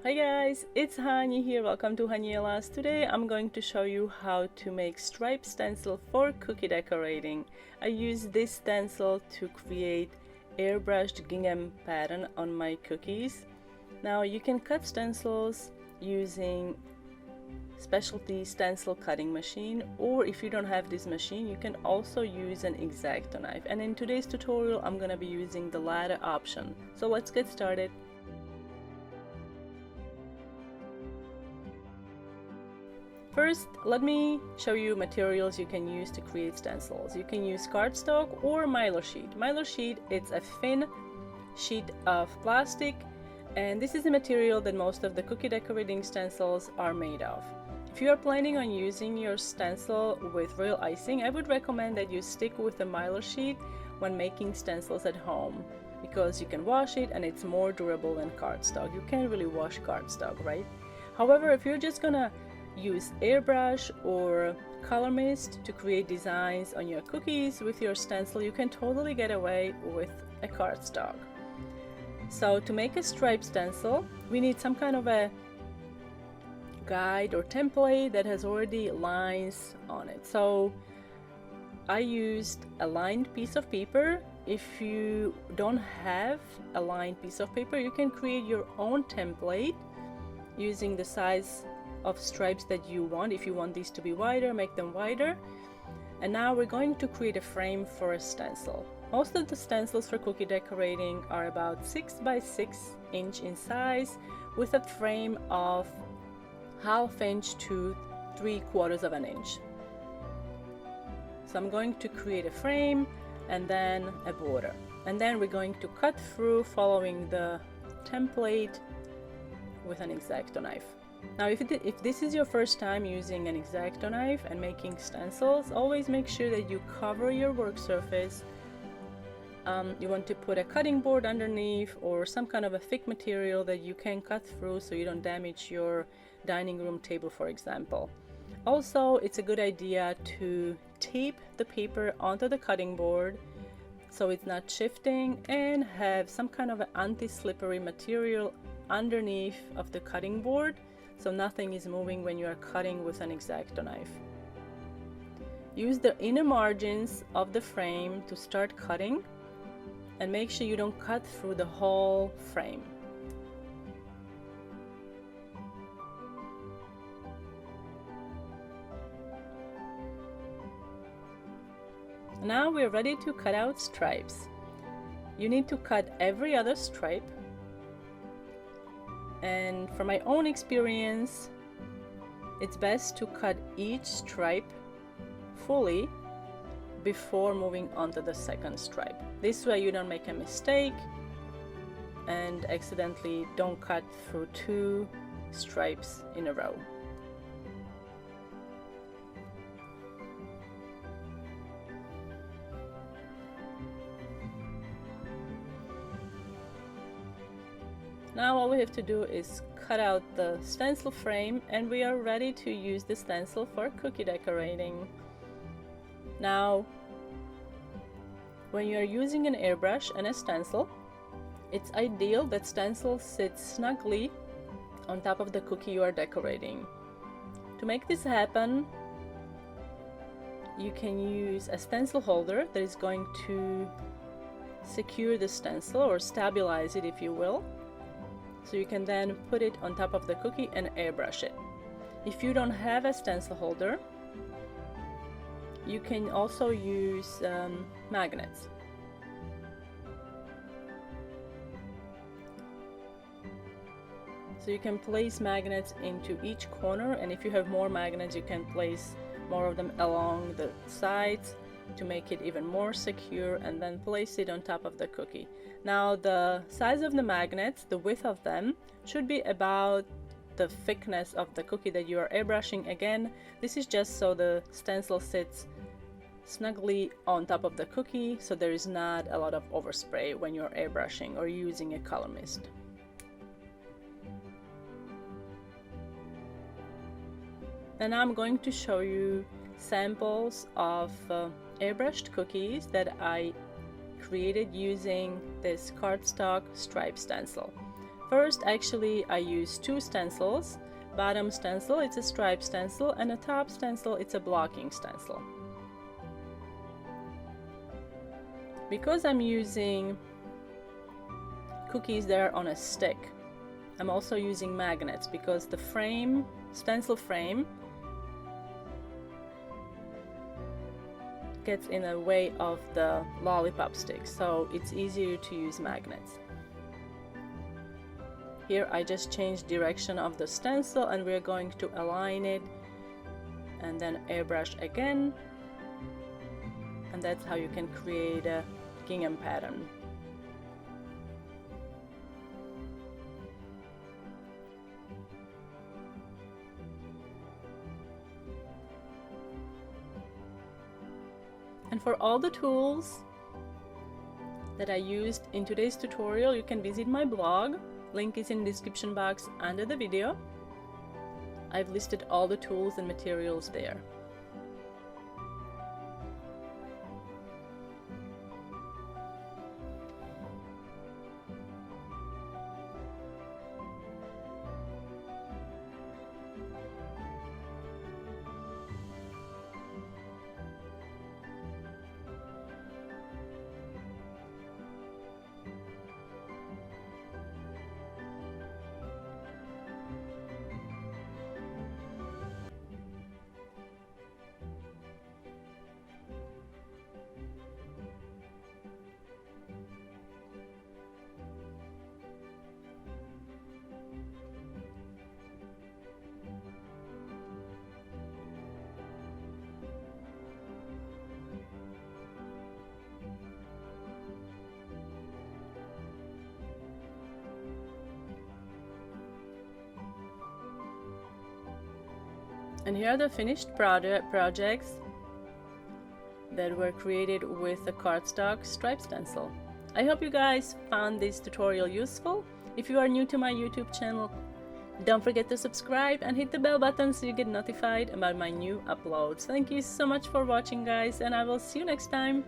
Hi guys, it's Hani here. Welcome to Haniela's. Today I'm going to show you how to make stripe stencil for cookie decorating. I use this stencil to create airbrushed gingham pattern on my cookies. Now you can cut stencils using specialty stencil cutting machine, or if you don't have this machine you can also use an exacto knife, and in today's tutorial I'm going to be using the latter option. So let's get started. First, let me show you materials you can use to create stencils. You can use cardstock or Mylar sheet. Mylar sheet, it's a thin sheet of plastic, and this is the material that most of the cookie decorating stencils are made of. If you are planning on using your stencil with real icing, I would recommend that you stick with the Mylar sheet when making stencils at home, because you can wash it and it's more durable than cardstock. You can't really wash cardstock, right? However, if you're just gonna use airbrush or color mist to create designs on your cookies with your stencil, you can totally get away with a cardstock. So to make a stripe stencil, we need some kind of a guide or template that has already lines on it. So I used a lined piece of paper. If you don't have a lined piece of paper, you can create your own template using the size of stripes that you want. If you want these to be wider, make them wider. And now we're going to create a frame for a stencil. Most of the stencils for cookie decorating are about 6 by 6 inch in size, with a frame of 1/2 inch to 3/4 of an inch. So I'm going to create a frame and then a border, and then we're going to cut through following the template with an exacto knife. Now if this is your first time using an exacto knife and making stencils, always make sure that you cover your work surface. You want to put a cutting board underneath or some kind of a thick material that you can cut through so you don't damage your dining room table, for example. Also, it's a good idea to tape the paper onto the cutting board so it's not shifting, and have some kind of an anti-slippery material underneath of the cutting board so nothing is moving when you are cutting with an exacto knife. Use the inner margins of the frame to start cutting, and make sure you don't cut through the whole frame. Now we're ready to cut out stripes. You need to cut every other stripe, and from my own experience, it's best to cut each stripe fully before moving on to the second stripe. This way you don't make a mistake and accidentally don't cut through 2 stripes in a row. Now all we have to do is cut out the stencil frame, and we are ready to use the stencil for cookie decorating. Now, when you are using an airbrush and a stencil, it's ideal that stencil sits snugly on top of the cookie you are decorating. To make this happen, you can use a stencil holder that is going to secure the stencil or stabilize it, if you will. So you can then put it on top of the cookie and airbrush it. If you don't have a stencil holder, you can also use magnets. So you can place magnets into each corner, and if you have more magnets, you can place more of them along the sides to make it even more secure, and then place it on top of the cookie. Now the size of the magnets, the width of them, should be about the thickness of the cookie that you are airbrushing. Again, this is just so the stencil sits snugly on top of the cookie, so there is not a lot of overspray when you're airbrushing or using a color mist. And now I'm going to show you samples of airbrushed cookies that I created using this cardstock stripe stencil. First, actually, I use two stencils. Bottom stencil, it's a stripe stencil, and a top stencil, it's a blocking stencil. Because I'm using cookies that are on a stick, I'm also using magnets because the frame, stencil frame, gets in the way of the lollipop stick, so it's easier to use magnets. Here I just changed direction of the stencil and we're going to align it and then airbrush again, and that's how you can create a gingham pattern. And for all the tools that I used in today's tutorial, you can visit my blog. Link is in the description box under the video. I've listed all the tools and materials there. And here are the finished projects that were created with the cardstock stripe stencil. I hope you guys found this tutorial useful. If you are new to my YouTube channel, don't forget to subscribe and hit the bell button so you get notified about my new uploads. Thank you so much for watching, guys, and I will see you next time.